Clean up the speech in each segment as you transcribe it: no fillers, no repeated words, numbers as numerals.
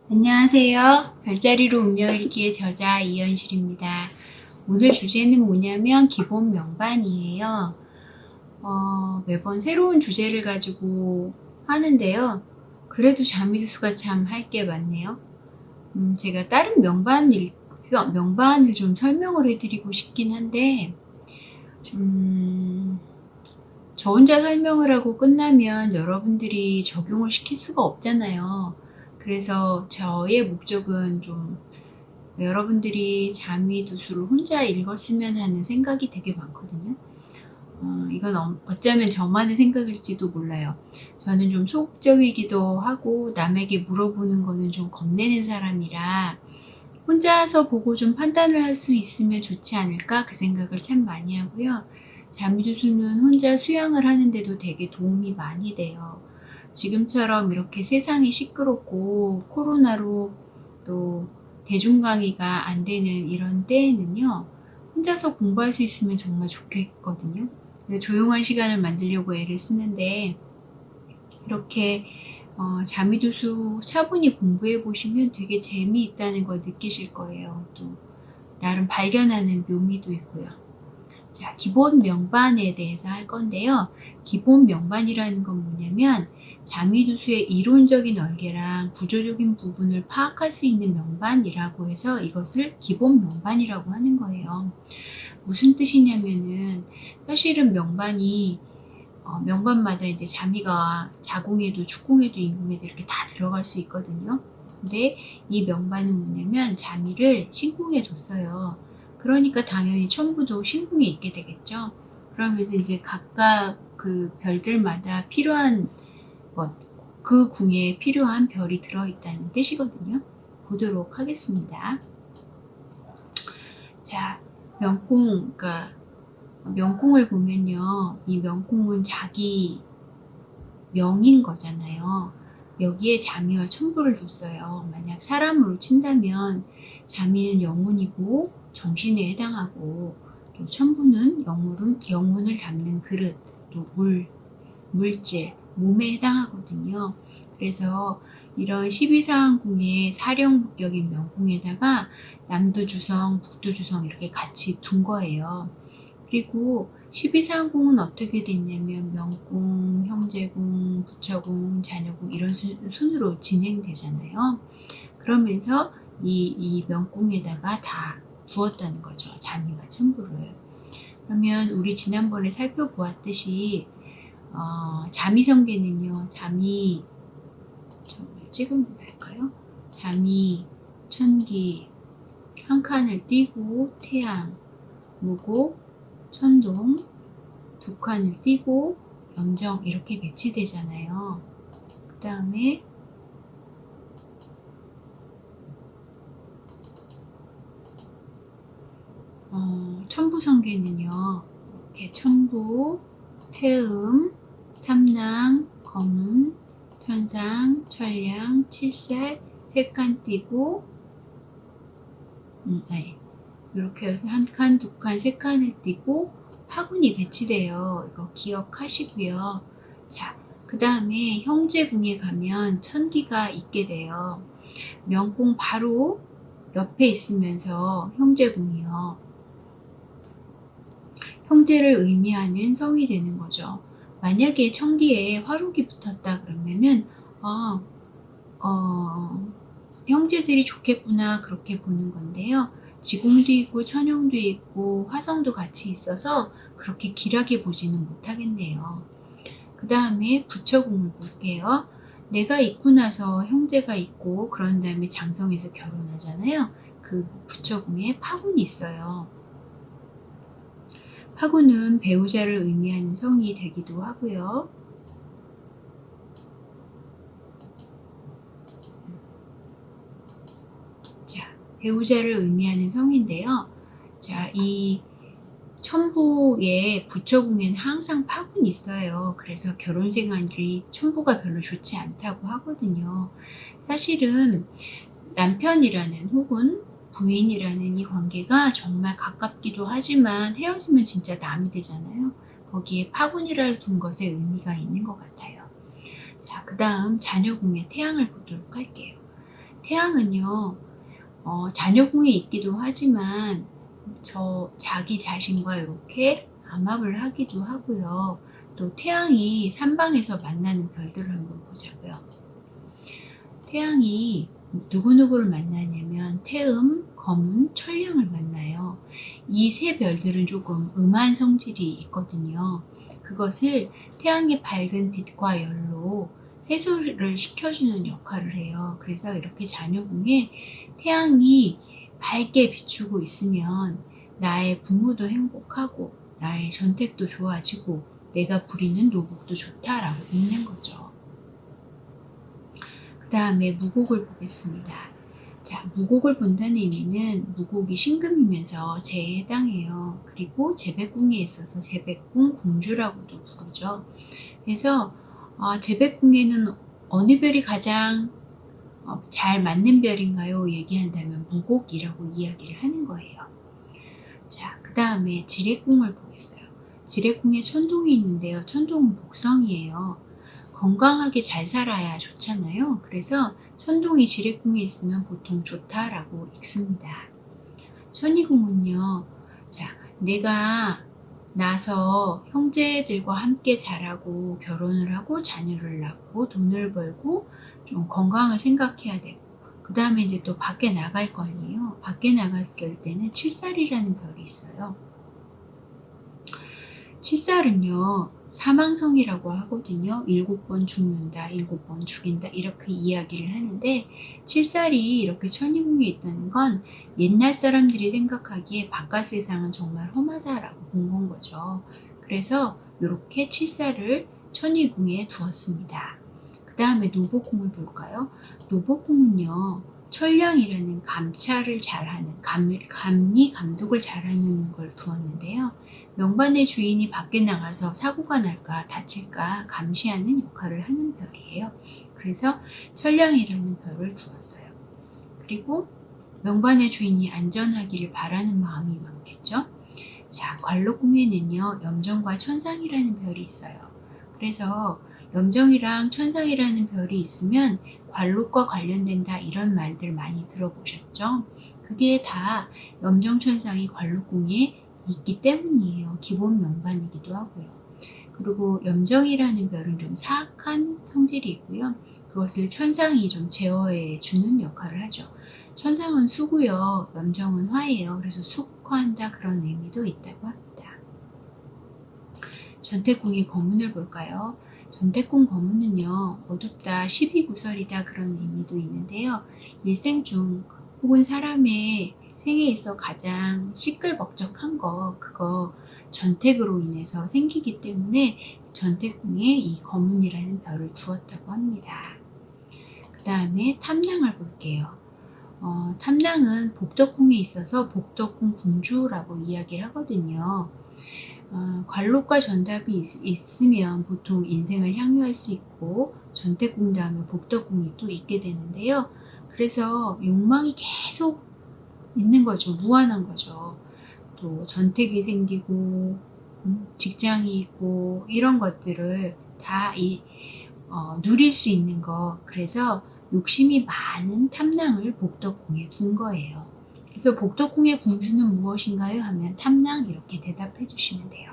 안녕하세요. 별자리로 운명일기의 저자 이현실입니다. 오늘 주제는 뭐냐면 기본 명반이에요. 매번 새로운 주제를 가지고 하는데요. 그래도 자미두수가 참 할 게 많네요. 제가 다른 명반을 좀 설명을 해드리고 싶긴 한데, 저 혼자 설명을 하고 끝나면 여러분들이 적용을 시킬 수가 없잖아요. 그래서 저의 목적은 좀 여러분들이 자미두수를 혼자 읽었으면 하는 생각이 되게 많거든요. 이건 어쩌면 저만의 생각일지도 몰라요. 저는 좀 소극적이기도 하고 남에게 물어보는 거는 좀 겁내는 사람이라 혼자서 보고 좀 판단을 할 수 있으면 좋지 않을까 그 생각을 참 많이 하고요. 자미두수는 혼자 수양을 하는데도 되게 도움이 많이 돼요. 지금처럼 이렇게 세상이 시끄럽고 코로나로 또 대중강의가 안 되는 이런 때에는요, 혼자서 공부할 수 있으면 정말 좋겠거든요. 그래서 조용한 시간을 만들려고 애를 쓰는데, 이렇게 자미두수 차분히 공부해 보시면 되게 재미있다는 걸 느끼실 거예요. 또 나름 발견하는 묘미도 있고요. 자, 기본 명반에 대해서 할 건데요. 기본 명반이라는 건 뭐냐면 자미두수의 이론적인 얼개랑 구조적인 부분을 파악할 수 있는 명반이라고 해서 이것을 기본 명반이라고 하는 거예요. 무슨 뜻이냐면은 사실은 명반마다 이제 자미가 자궁에도 축궁에도 임금에도 이렇게 다 들어갈 수 있거든요. 근데 이 명반은 뭐냐면 자미를 신궁에 뒀어요. 그러니까 당연히 천부도 신궁에 있게 되겠죠. 그러면서 이제 각각 그 별들마다 필요한 것, 그 궁에 필요한 별이 들어있다는 뜻이거든요. 보도록 하겠습니다. 자, 그러니까 명궁을 보면요. 이 명궁은 자기 명인 거잖아요. 여기에 자미와 천부를 뒀어요. 만약 사람으로 친다면 자미는 영혼이고 정신에 해당하고, 또 천부는 영혼을 담는 그릇, 또 물질, 몸에 해당하거든요. 그래서 이런 12사항궁의 사령국격인 명궁에다가 남두주성, 북두주성 이렇게 같이 둔 거예요. 그리고 12사항궁은 어떻게 됐냐면 명궁, 형제궁, 부처궁, 자녀궁 이런 순으로 진행되잖아요. 그러면서 이 명궁에다가 다 두었다는 거죠. 자미와 천부를. 그러면 우리 지난번에 살펴보았듯이 자미성계는요. 자미 찍으면서 할까요? 자미, 천기, 한 칸을 띄고 태양, 무고, 천동, 두 칸을 띄고 염정 이렇게 배치되잖아요. 그 다음에 천부성계는요. 이렇게 천부, 태음, 탐랑, 검, 천상, 천량, 칠살, 세 칸 띄고 이렇게 해서 한 칸, 두 칸, 세 칸을 띄고 파군이 배치돼요. 이거 기억하시고요. 자, 그 다음에 형제궁에 가면 천기가 있게 돼요. 명궁 바로 옆에 있으면서 형제궁이요. 형제를 의미하는 성이 되는 거죠. 만약에 천기에 화록이 붙었다 그러면은 형제들이 좋겠구나 그렇게 보는 건데요. 지공도 있고 천형도 있고 화성도 같이 있어서 그렇게 길하게 보지는 못하겠네요. 그 다음에 부처궁을 볼게요. 내가 있고 나서 형제가 있고 그런 다음에 장성해서 결혼하잖아요. 그 부처궁에 파군이 있어요. 파군은 배우자를 의미하는 성이 되기도 하고요. 자, 배우자를 의미하는 성인데요. 자, 이 천부의 부처궁에는 항상 파군이 있어요. 그래서 결혼 생활이 천부가 별로 좋지 않다고 하거든요. 사실은 남편이라는 혹은 부인이라는 이 관계가 정말 가깝기도 하지만 헤어지면 진짜 남이 되잖아요. 거기에 파군이라를 둔 것에 의미가 있는 것 같아요. 자, 그 다음 자녀궁의 태양을 보도록 할게요. 태양은요, 자녀궁에 있기도 하지만 자기 자신과 이렇게 암합을 하기도 하고요. 또 태양이 삼방에서 만나는 별들을 한번 보자고요. 태양이 누구누구를 만나냐면 태음, 검은, 천령을 만나요. 이 세 별들은 조금 음한 성질이 있거든요. 그것을 태양의 밝은 빛과 열로 해소를 시켜주는 역할을 해요. 그래서 이렇게 자녀궁에 태양이 밝게 비추고 있으면 나의 부모도 행복하고 나의 전택도 좋아지고 내가 부리는 노복도 좋다라고 믿는 거죠. 그 다음에 무곡을 보겠습니다. 자, 무곡을 본다는 의미는 무곡이 신금이면서 재에 해당해요. 그리고 재백궁에 있어서 재백궁 궁주라고도 부르죠. 그래서 재백궁에는 어느 별이 가장 잘 맞는 별인가요? 얘기한다면 무곡이라고 이야기를 하는 거예요. 자, 그 다음에 지례궁을 보겠어요. 지례궁에 천동이 있는데요. 천동은 복성이에요. 건강하게 잘 살아야 좋잖아요. 그래서 천동이 지례궁에 있으면 보통 좋다라고 읽습니다. 천이궁은요, 자, 내가 나서 형제들과 함께 자라고 결혼을 하고 자녀를 낳고 돈을 벌고 좀 건강을 생각해야 되고, 그 다음에 이제 또 밖에 나갈 거 아니에요. 밖에 나갔을 때는 칠살이라는 별이 있어요. 칠살은요, 사망성이라고 하거든요. 7번 죽는다, 7번 죽인다, 이렇게 이야기를 하는데, 칠살이 이렇게 천이궁에 있다는 건 옛날 사람들이 생각하기에 바깥 세상은 정말 험하다라고 본 건 거죠. 그래서 이렇게 칠살을 천이궁에 두었습니다. 그 다음에 노복궁을 볼까요? 노복궁은요, 천량이라는 감찰을 잘하는, 감리 감독을 잘하는 걸 두었는데요. 명반의 주인이 밖에 나가서 사고가 날까 다칠까 감시하는 역할을 하는 별이에요. 그래서 천량이라는 별을 두었어요. 그리고 명반의 주인이 안전하기를 바라는 마음이 많겠죠. 자, 관록궁에는요, 염정과 천상이라는 별이 있어요. 그래서 염정이랑 천상이라는 별이 있으면 관록과 관련된다, 이런 말들 많이 들어보셨죠? 그게 다 염정천상이 관록궁에 있기 때문이에요. 기본 명반이기도 하고요. 그리고 염정이라는 별은 좀 사악한 성질이 있고요. 그것을 천상이 좀 제어해 주는 역할을 하죠. 천상은 수고요, 염정은 화예요. 그래서 숙화한다, 그런 의미도 있다고 합니다. 전태궁의 거문을 볼까요? 전태궁 거문은요, 어둡다, 시비구설이다, 그런 의미도 있는데요. 일생 중 혹은 사람의 생에 있어 가장 시끌벅적한 그거 전택으로 인해서 생기기 때문에 전태궁에 이 거문이라는 별을 두었다고 합니다. 그 다음에 탐낭을 볼게요. 탐낭은 복덕궁에 있어서 복덕궁 궁주라고 이야기를 하거든요. 관록과 전답이 있으면 보통 인생을 향유할 수 있고 전택궁 다음에 복덕궁이 또 있게 되는데요. 그래서 욕망이 계속 있는 거죠. 무한한 거죠. 또 전택이 생기고 직장이 있고 이런 것들을 다 누릴 수 있는 거. 그래서 욕심이 많은 탐낭을 복덕궁에 둔 거예요. 그래서 복덕궁의 궁주는 무엇인가요? 하면 탐낭, 이렇게 대답해 주시면 돼요.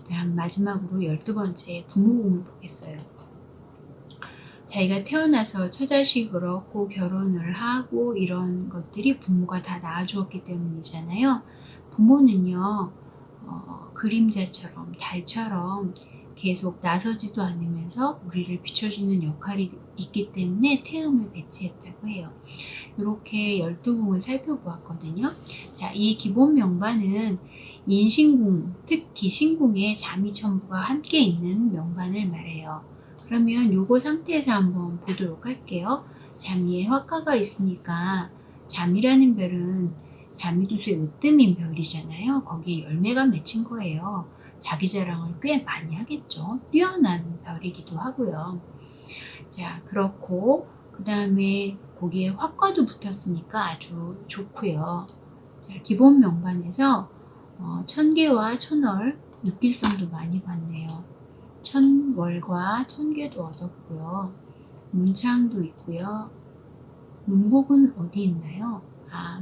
다음 마지막으로 12번째 부모궁을 보겠어요. 자기가 태어나서 처자식을 얻고 결혼을 하고 이런 것들이 부모가 다 낳아주었기 때문이잖아요. 부모는요, 그림자처럼 달처럼 계속 나서지도 않으면서 우리를 비춰주는 역할이 있기 때문에 태음을 배치했다고 해요. 이렇게 12궁을 살펴보았거든요. 자, 이 기본 명반은 인신궁, 특히 신궁에 자미천부가 함께 있는 명반을 말해요. 그러면 요거 상태에서 한번 보도록 할게요. 자미에 화가가 있으니까 자미라는 별은 자미두수의 으뜸인 별이잖아요. 거기에 열매가 맺힌 거예요. 자기 자랑을 꽤 많이 하겠죠. 뛰어난 별이기도 하고요. 자, 그렇고 그 다음에 거기에 화과도 붙었으니까 아주 좋고요. 자, 기본 명반에서 천계와 천월, 육길성도 많이 봤네요. 천월과 천계도 얻었고요. 문창도 있고요. 문곡은 어디 있나요?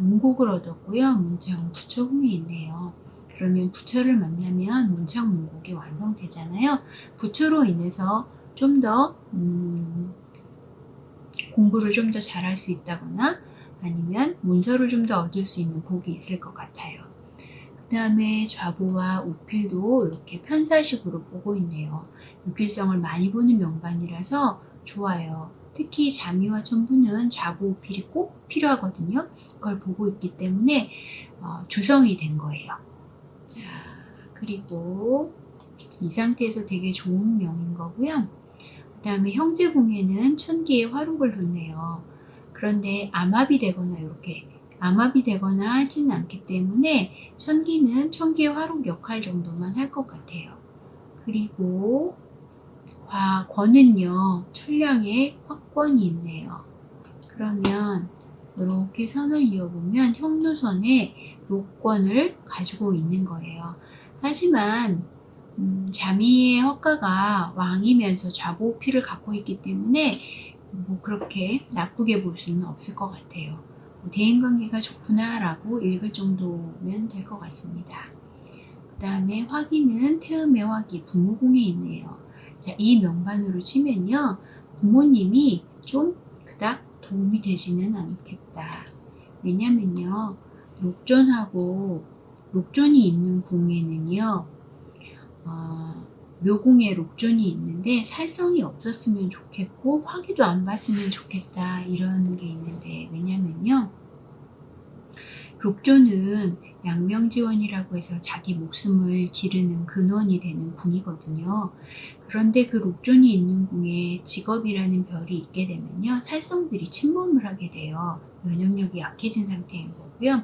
문곡을 얻었고요. 문창 부처궁에 있네요. 그러면 부처를 만나면 문창 문곡이 완성되잖아요. 부처로 인해서 좀 더 공부를 좀 더 잘할 수 있다거나 아니면 문서를 좀 더 얻을 수 있는 복이 있을 것 같아요. 그 다음에 좌보와 우필도 이렇게 편사식으로 보고 있네요. 우필성을 많이 보는 명반이라서 좋아요. 특히 자미와 천부는 좌보 우필이 꼭 필요하거든요. 그걸 보고 있기 때문에 주성이 된 거예요. 자, 그리고 이 상태에서 되게 좋은 명인 거고요. 그 다음에 형제궁에는 천기의 화록을 뒀네요. 그런데 암합이 되거나 이렇게 암합이 되거나 하지는 않기 때문에 천기는 천기의 화록 역할 정도만 할 것 같아요. 그리고 권은요, 천량의 확권이 있네요. 그러면 이렇게 선을 이어보면 형루선에禄권을 가지고 있는 거예요. 하지만 자미의 허가가 왕이면서 좌보우필을 갖고 있기 때문에 뭐 그렇게 나쁘게 볼 수는 없을 것 같아요. 대인관계가 좋구나 라고 읽을 정도면 될 것 같습니다. 그 다음에 화기는 태음의 화기 부모궁에 있네요. 자, 이 명반으로 치면요, 부모님이 좀 그닥 도움이 되지는 않겠다. 왜냐면요, 녹존이 있는 궁에는요, 묘궁에 녹존이 있는데 살성이 없었으면 좋겠고 화기도 안 봤으면 좋겠다, 이런 게 있는데, 왜냐면요, 녹존은 양명지원이라고 해서 자기 목숨을 기르는 근원이 되는 궁이거든요. 그런데 그 녹존이 있는 궁에 직업이라는 별이 있게 되면요, 살성들이 침범을 하게 돼요. 면역력이 약해진 상태인 거고요.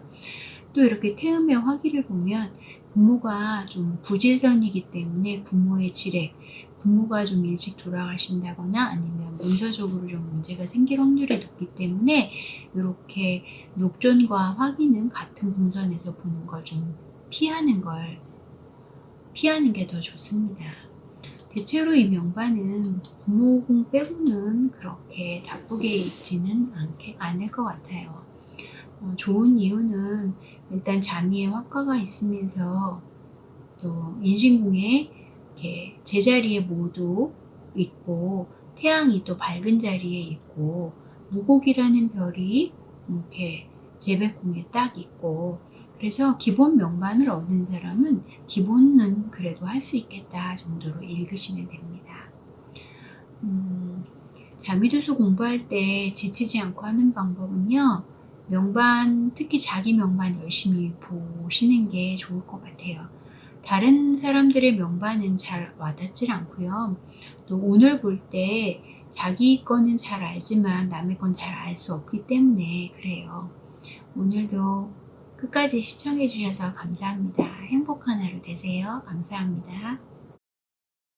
또 이렇게 태음의 화기를 보면 부모가 좀 부질선이기 때문에 부모의 질액, 부모가 좀 일찍 돌아가신다거나 아니면 문서적으로 좀 문제가 생길 확률이 높기 때문에 이렇게 녹존과 화기는 같은 궁선에서 보는 걸 좀 피하는 게 더 좋습니다. 대체로 이 명반은 부모궁 빼고는 그렇게 나쁘게 읽지는 않을 것 같아요. 좋은 이유는 일단 자미의 화과가 있으면서 또 인신궁에 이렇게 제자리에 모두 있고 태양이 또 밝은 자리에 있고 무곡이라는 별이 이렇게 제백궁에 딱 있고, 그래서 기본 명반을 얻은 사람은 기본은 그래도 할 수 있겠다 정도로 읽으시면 됩니다. 자미두수 공부할 때 지치지 않고 하는 방법은요, 명반, 특히 자기 명반 열심히 보시는 게 좋을 것 같아요. 다른 사람들의 명반은 잘 와닿질 않고요. 또 운을 볼 때 자기 거는 잘 알지만 남의 건 잘 알 수 없기 때문에 그래요. 오늘도 끝까지 시청해 주셔서 감사합니다. 행복한 하루 되세요. 감사합니다.